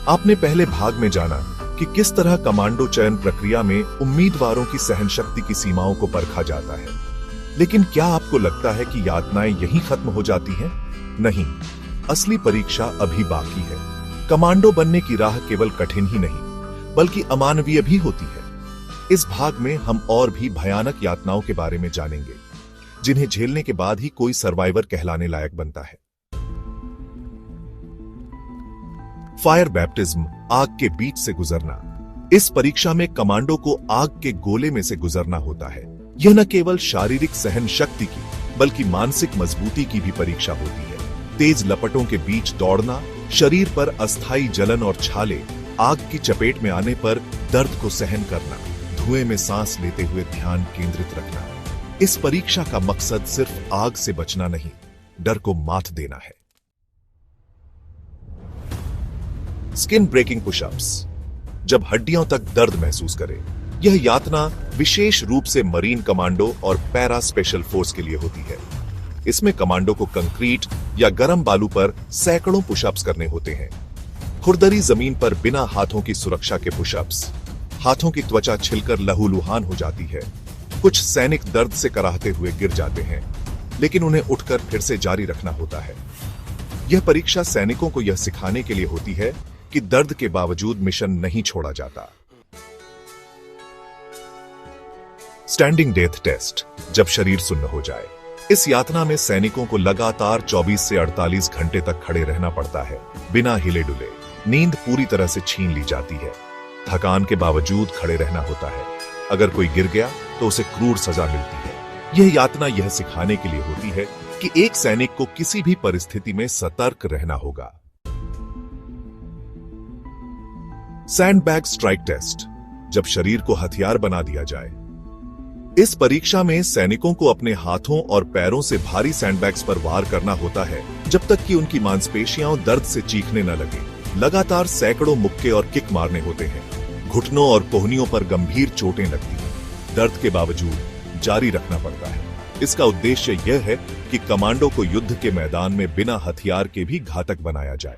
आपने पहले भाग में जाना कि किस तरह कमांडो चयन प्रक्रिया में उम्मीदवारों की सहनशक्ति की सीमाओं को परखा जाता है। लेकिन क्या आपको लगता है कि यातनाएं यहीं खत्म हो जाती हैं? नहीं, असली परीक्षा अभी बाकी है। कमांडो बनने की राह केवल कठिन ही नहीं, बल्कि अमानवीय भी होती है। इस भाग में हम और भी भयानक यातनाओं के बारे में जानेंगे, जिन्हें झेलने के बाद ही कोई सर्वाइवर कहलाने लायक बनता है। फायर बैप्टिज्म, आग के बीच से गुजरना। इस परीक्षा में कमांडो को आग के गोले में से गुजरना होता है। यह न केवल शारीरिक सहन शक्ति की, बल्कि मानसिक मजबूती की भी परीक्षा होती है। तेज लपटों के बीच दौड़ना, शरीर पर अस्थायी जलन और छाले, आग की चपेट में आने पर दर्द को सहन करना, धुएं में सांस लेते हुए ध्यान केंद्रित रखना। इस परीक्षा का मकसद सिर्फ आग से बचना नहीं, डर को मात देना है। स्किन ब्रेकिंग पुशअप्स, जब हड्डियों तक दर्द महसूस करें। यह यातना विशेष रूप से मरीन कमांडो और पैरा स्पेशल फोर्स के लिए होती है। इसमें कमांडो को कंक्रीट या गर्म बालू पर सैकड़ों पुशअप्स करने होते हैं। खुरदरी जमीन पर बिना हाथों की सुरक्षा के पुशअप्स। हाथों की त्वचा छिलकर लहूलुहान हो जाती है। कुछ सैनिक दर्द से कराहते हुए गिर जाते हैं, लेकिन उन्हें उठकर फिर से जारी रखना होता है। यह परीक्षा सैनिकों को यह सिखाने के लिए होती है कि दर्द के बावजूद मिशन नहीं छोड़ा जाता। स्टैंडिंग डेथ टेस्ट, जब शरीर सुन्न हो जाए। इस यातना में सैनिकों को लगातार 24 से 48 घंटे तक खड़े रहना पड़ता है, बिना हिले डुले। नींद पूरी तरह से छीन ली जाती है। थकान के बावजूद खड़े रहना होता है। अगर कोई गिर गया तो उसे क्रूर सजा मिलती है। यह यातना यह सिखाने के लिए होती है कि एक सैनिक को किसी भी परिस्थिति में सतर्क रहना होगा। सैंडबैग स्ट्राइक टेस्ट, जब शरीर को हथियार बना दिया जाए। इस परीक्षा में सैनिकों को अपने हाथों और पैरों से भारी सैंडबैग्स पर वार करना होता है, जब तक कि उनकी मांसपेशियां दर्द से चीखने न लगे। लगातार सैकड़ों मुक्के और किक मारने होते हैं। घुटनों और कोहनियों पर गंभीर चोटें लगती हैं। दर्द के बावजूद जारी रखना पड़ता है। इसका उद्देश्य यह है कि कमांडो को युद्ध के मैदान में बिना हथियार के भी घातक बनाया जाए।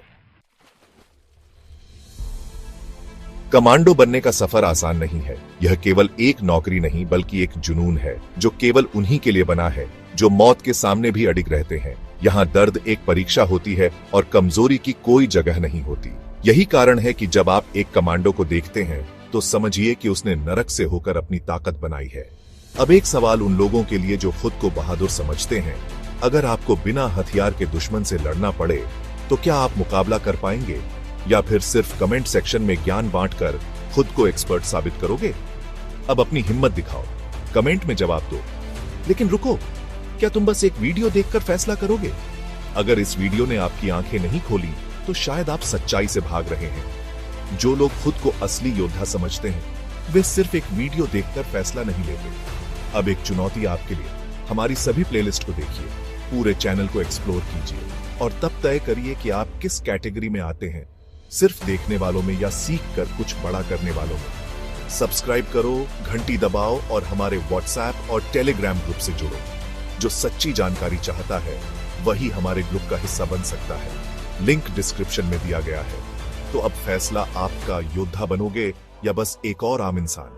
कमांडो बनने का सफर आसान नहीं है। यह केवल एक नौकरी नहीं, बल्कि एक जुनून है, जो केवल उन्हीं के लिए बना है जो मौत के सामने भी अडिग रहते हैं। यहाँ दर्द एक परीक्षा होती है और कमजोरी की कोई जगह नहीं होती। यही कारण है कि जब आप एक कमांडो को देखते हैं तो समझिए कि उसने नरक से होकर अपनी ताकत बनाई है। अब एक सवाल उन लोगों के लिए जो खुद को बहादुर समझते हैं। अगर आपको बिना हथियार के दुश्मन से लड़ना पड़े तो क्या आप मुकाबला कर पाएंगे, या फिर सिर्फ कमेंट सेक्शन में ज्ञान बांटकर खुद को एक्सपर्ट साबित करोगे? अब अपनी हिम्मत दिखाओ, कमेंट में जवाब दो। लेकिन रुको, क्या तुम बस एक वीडियो देखकर फैसला करोगे? अगर इस वीडियो ने आपकी आंखें नहीं खोली तो शायद आप सच्चाई से भाग रहे हैं। जो लोग खुद को असली योद्धा समझते हैं, वे सिर्फ एक वीडियो देखकर फैसला नहीं लेते। अब एक चुनौती आपके लिए, हमारी सभी प्लेलिस्ट को देखिए, पूरे चैनल को एक्सप्लोर कीजिए और तब तय करिए कि आप किस कैटेगरी में आते हैं, सिर्फ देखने वालों में या सीख कर कुछ बड़ा करने वालों में। सब्सक्राइब करो, घंटी दबाओ और हमारे व्हाट्सएप और टेलीग्राम ग्रुप से जुड़ो। जो सच्ची जानकारी चाहता है वही हमारे ग्रुप का हिस्सा बन सकता है। लिंक डिस्क्रिप्शन में दिया गया है। तो अब फैसला आपका, योद्धा बनोगे या बस एक और आम इंसान।